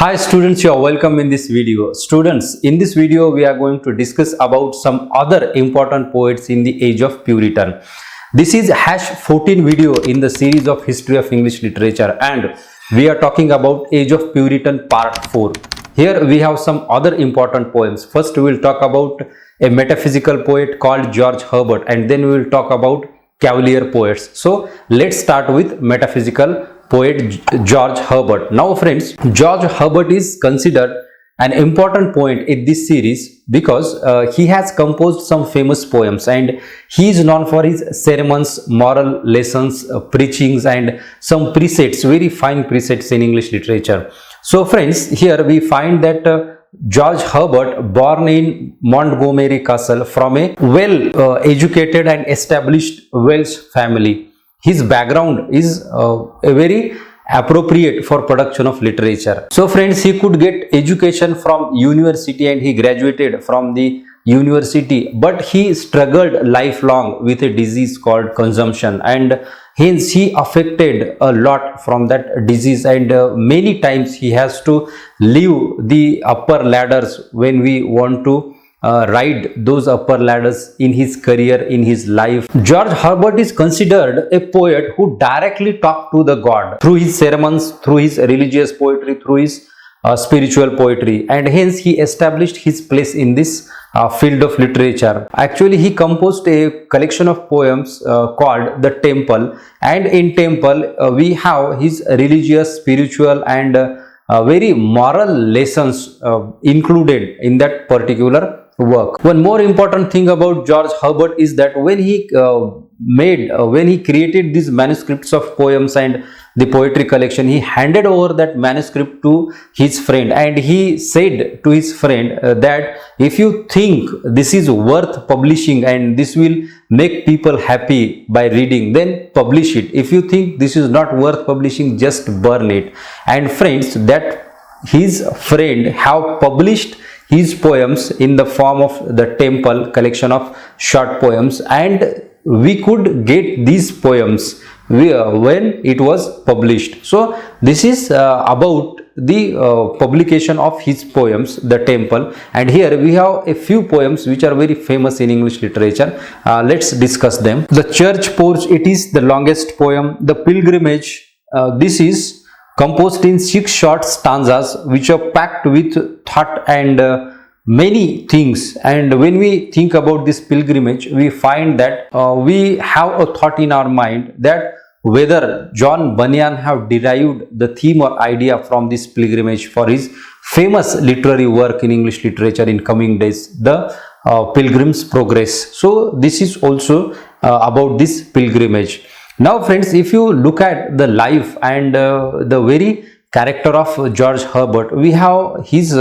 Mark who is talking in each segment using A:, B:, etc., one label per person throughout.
A: Hi students, you are welcome in this video. Students, in this video we are going to discuss about some other important poets in the age of Puritan. This is #14 video in the series of History of English Literature and we are talking about Age of Puritan Part 4. Here we have some other important poems. First we will talk about a metaphysical poet called George Herbert and then we will talk about Cavalier poets. So let's start with metaphysical poet George Herbert. Now friends, George Herbert is considered an important poet in this series because he has composed some famous poems and he is known for his sermons, moral lessons, preachings and some precepts, very fine precepts in English literature. So friends, here we find that George Herbert, born in Montgomery Castle from a well-educated and established Welsh family. His background is a very appropriate for production of literature. So friends, he could get education from university and he graduated from the university, but he struggled lifelong with a disease called consumption and hence he affected a lot from that disease and many times he has to leave the upper ladders when we want to ride those upper ladders in his career, in his life. George Herbert is considered a poet who directly talked to the God through his sermons, through his religious poetry, through his spiritual poetry, and hence he established his place in this field of literature. Actually, he composed a collection of poems called The Temple, and in Temple we have his religious, spiritual and very moral lessons included in that particular work. One more important thing about George Herbert is that when he created these manuscripts of poems and the poetry collection, he handed over that manuscript to his friend and he said to his friend that if you think this is worth publishing and this will make people happy by reading, then publish it. If you think this is not worth publishing, just burn it. And friends, that his friend have published his poems in the form of the Temple collection of short poems, and we could get these poems when it was published. So this is about the publication of his poems, the Temple, and here we have a few poems which are very famous in English literature. Let's discuss them. The Church Porch, it is the longest poem. The Pilgrimage, this is composed in 6 short stanzas which are packed with thought and many things. And when we think about this pilgrimage, we find that we have a thought in our mind that whether John Bunyan have derived the theme or idea from this pilgrimage for his famous literary work in English literature in coming days, the Pilgrim's Progress. So this is also about this pilgrimage. Now friends, if you look at the life and the very character of George Herbert, we have his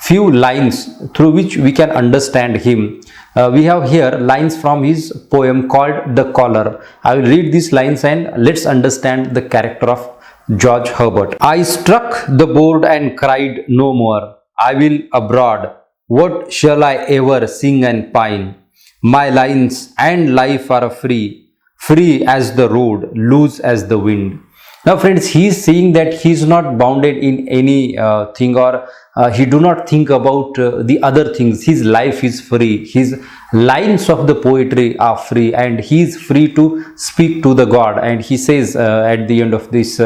A: few lines through which we can understand him. We have here lines from his poem called The Collar. I will read these lines and let's understand the character of George Herbert. I struck the board and cried no more. I will abroad. What shall I ever sing and pine? My lines and life are free. Free as the road, loose as the wind. Now friends, he is saying that he is not bounded in any thing or he do not think about the other things. His life is free. His lines of the poetry are free and he is free to speak to the God. And he says at the end of this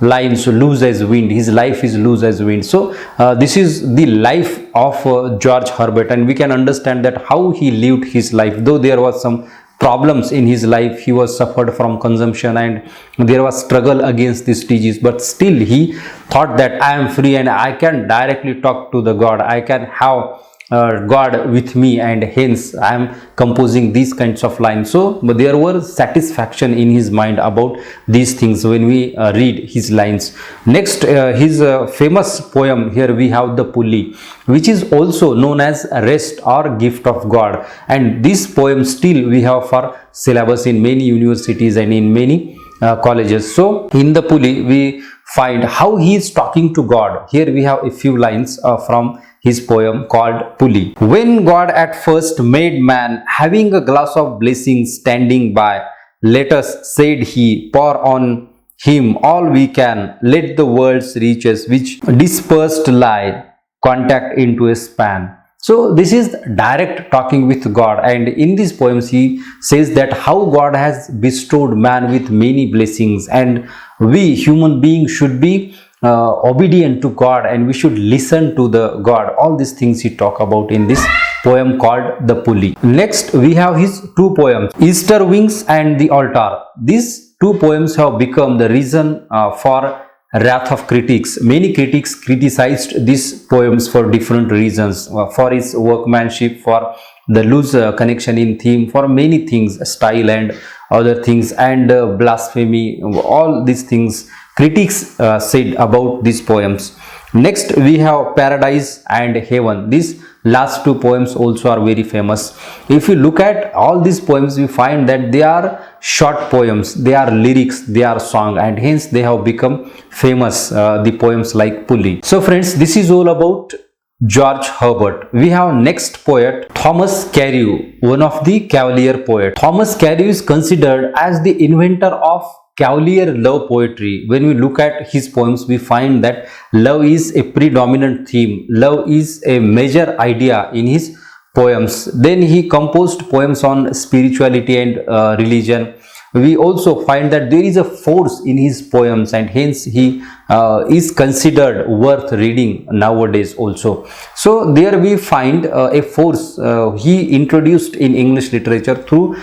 A: lines, loose as wind. His life is loose as wind. So this is the life of George Herbert, and we can understand that how he lived his life. Though there was some problems in his life, he was suffered from consumption and there was struggle against this disease, but still he thought that I am free and I can directly talk to the God, I can have God with me, and hence I am composing these kinds of lines. So there was satisfaction in his mind about these things when we read his lines. Next, his famous poem, here we have The Pulley, which is also known as Rest or Gift of God, and this poem still we have for syllabus in many universities and in many colleges. So in The Pulley we find how he is talking to God. Here we have a few lines from his poem called Pulley. When God at first made man, having a glass of blessing standing by, let us, said he, pour on him all we can, let the world's riches which dispersed lie contact into a span. So this is direct talking with God, and in these poems he says that how God has bestowed man with many blessings, and we human beings should be obedient to God, and we should listen to the God. All these things he talk about in this poem called The Pulley. Next we have his two poems, Easter Wings and The Altar. These two poems have become the reason for wrath of critics. Many critics criticized these poems for different reasons, for his workmanship, for the loose connection in theme, for many things, style and other things, and blasphemy. All these things critics said about these poems. Next we have Paradise and Heaven. These last two poems also are very famous. If you look at all these poems, we find that they are short poems, they are lyrics, they are song, and hence they have become famous, the poems like Pulley. So friends, this is all about George Herbert. We have next poet, Thomas Carew, one of the Cavalier poets. Thomas Carew is considered as the inventor of Cavalier love poetry. When we look at his poems, we find that love is a predominant theme. Love is a major idea in his poems. Then he composed poems on spirituality and religion. We also find that there is a force in his poems, and hence he is considered worth reading nowadays also. So there we find a force he introduced in English literature through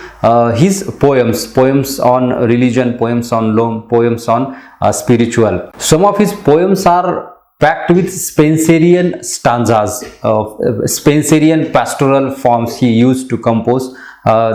A: his poems on religion, poems on love, poems on spiritual. Some of his poems are packed with Spenserian stanzas, Spenserian pastoral forms he used to compose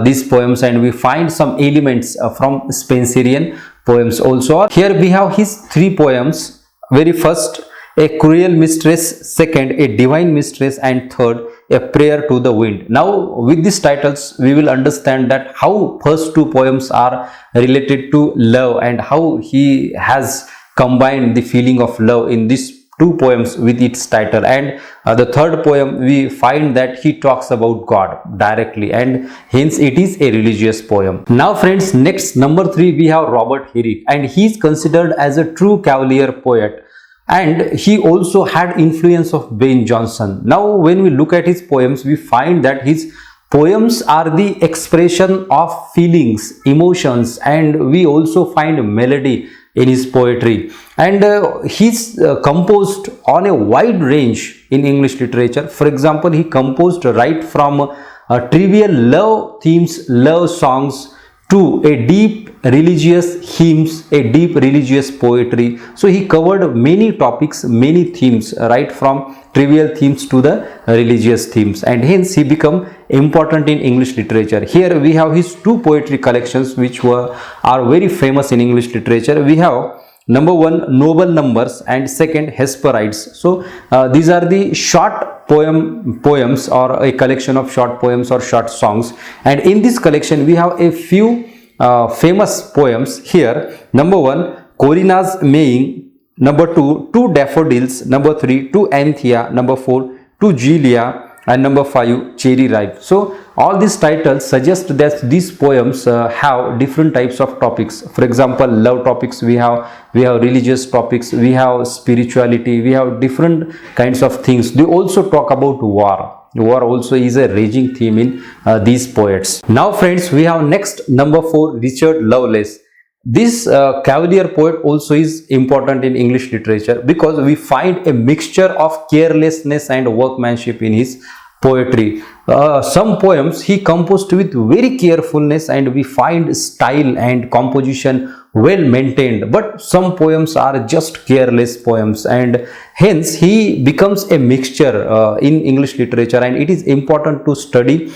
A: these poems, and we find some elements from Spenserian poems also. Here we have his three poems. Very first, A Cruel Mistress, second, A Divine Mistress, and third, A Prayer to the Wind. Now with these titles we will understand that how first two poems are related to love, and how he has combined the feeling of love in these two poems with its title. And the third poem, we find that he talks about God directly, and hence it is a religious poem. Now friends, next number 3 we have Robert Herrick, and he is considered as a true Cavalier poet, and he also had influence of Ben Jonson. Now when we look at his poems, we find that his poems are the expression of feelings, emotions, and we also find melody in his poetry, and he's composed on a wide range in English literature. For example, he composed right from trivial love themes, love songs, to a deep religious hymns, a deep religious poetry. So he covered many topics, many themes, right from trivial themes to the religious themes, and hence he became important in English literature. Here we have his two poetry collections which are very famous in English literature. We have number 1, Noble Numbers, and second, Hesperides. So these are the short poems, or a collection of short poems or short songs, and in this collection we have a few famous poems here. Number 1, Corina's Maying. Number 2, Two Daffodils. Number 3, To Anthea. Number 4, To Gilia. And number 5, Cherry Ripe. So all these titles suggest that these poems have different types of topics. For example, love topics we have religious topics, we have spirituality, we have different kinds of things. They also talk about war. War also is a raging theme in these poets. Now friends, we have next number 4, Richard Lovelace. This Cavalier poet also is important in English literature because we find a mixture of carelessness and workmanship in his poetry. Some poems he composed with very carefulness, and we find style and composition well maintained, but some poems are just careless poems, and hence he becomes a mixture in English literature, and it is important to study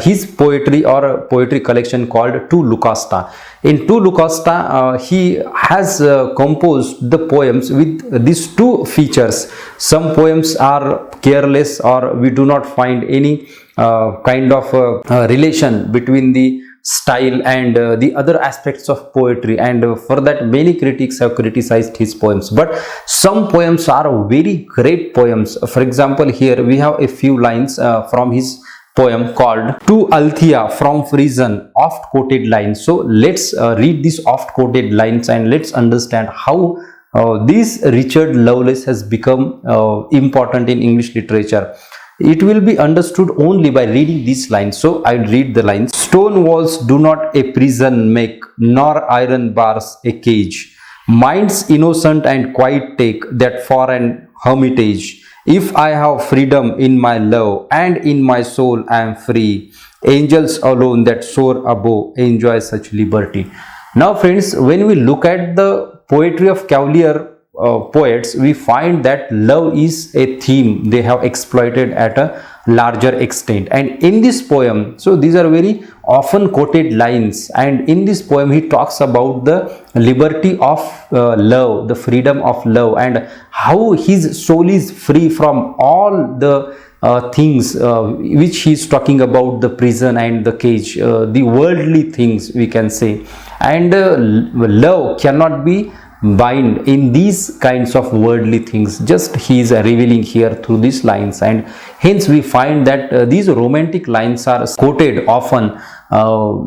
A: his poetry or poetry collection called Tu Lucasta. In Tu Lucasta, he has composed the poems with these two features. Some poems are careless, or we do not find any kind of relation between the style and the other aspects of poetry, and for that many critics have criticized his poems. But some poems are very great poems. For example, here we have a few lines from his poem called To Althea from Prison, oft quoted lines. So let's read these oft quoted lines and let's understand how this Richard Lovelace has become important in English literature. It will be understood only by reading these lines. So I'll read the lines. Stone walls do not a prison make, nor iron bars a cage. Minds innocent and quiet take that for an hermitage. If I have freedom in my love, and in my soul I am free, angels alone that soar above enjoy such liberty. Now friends, when we look at the poetry of Cavalier poets, we find that love is a theme they have exploited at a larger extent. And in this poem, so these are very often quoted lines, and in this poem he talks about the liberty of love, the freedom of love, and how his soul is free from all the things which he is talking about, the prison and the cage, the worldly things we can say. And love cannot be bind in these kinds of worldly things, just he is revealing here through these lines. And hence we find that these romantic lines are quoted often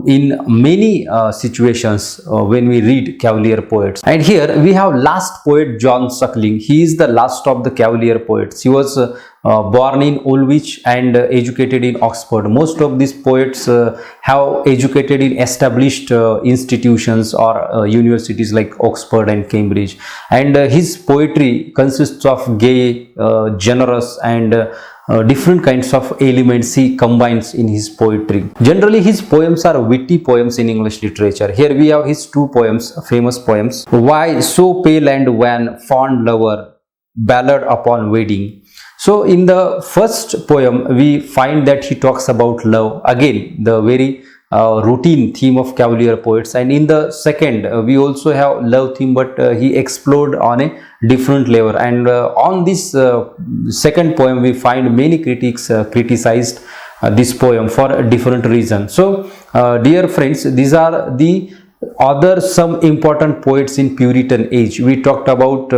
A: in many situations when we read Cavalier poets. And here we have last poet John Suckling. He is the last of the Cavalier poets. He was born in Woolwich and educated in Oxford. Most of these poets have educated in established institutions or universities like Oxford and Cambridge. And his poetry consists of gay, generous and different kinds of elements he combines in his poetry. Generally his poems are witty poems in English literature. Here we have his two poems, famous poems. Why so pale and wan, fond lover, ballad upon wedding. So in the first poem we find that he talks about love, again the very routine theme of Cavalier poets. And in the second we also have love theme, but he explored on a different level. And on this second poem we find many critics criticized this poem for a different reason. So dear friends, these are the other some important poets in Puritan age. We talked about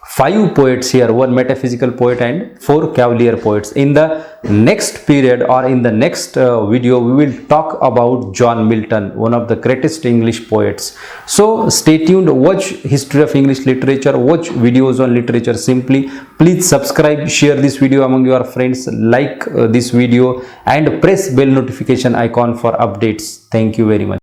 A: 5 poets here, 1 metaphysical poet and 4 Cavalier poets. In the next period or in the next video we will talk about John Milton, one of the greatest English poets. So stay tuned, watch History of English Literature, watch videos on literature simply. Please subscribe, share this video among your friends, like this video and press bell notification icon for updates. Thank you very much.